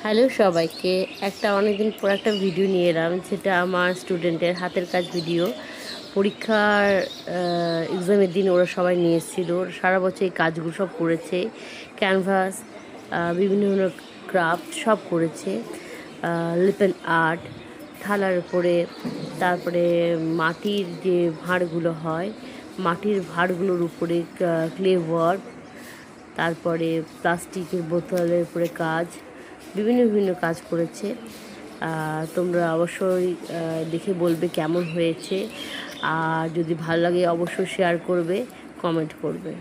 Hello সবাইকে, অনেকদিন পর একটা ভিডিও নিয়ে এলাম, যেটা আমার স্টুডেন্টের হাতের কাজ ভিডিও। পরীক্ষার এক্সামের দিন ওরা সবাই নিয়ে এসেছিলো। সারা বছর এই কাজগুলো সব করেছে। ক্যানভাস, বিভিন্ন ধরনের ক্রাফট সব করেছে। লিপেন আর্ট, থালার উপরে, তারপরে মাটির যে ভাঁড়গুলো হয়, মাটির ভাঁড়গুলোর উপরে ক্লে ওয়ার্ক, তারপরে প্লাস্টিকের বোতলের উপরে কাজ, বিভিন্ন বিভিন্ন কাজ করেছে। তোমরা অবশ্যই দেখে বলবে কেমন হয়েছে, আর যদি ভালো লাগে অবশ্যই শেয়ার করবে, কমেন্ট করবে।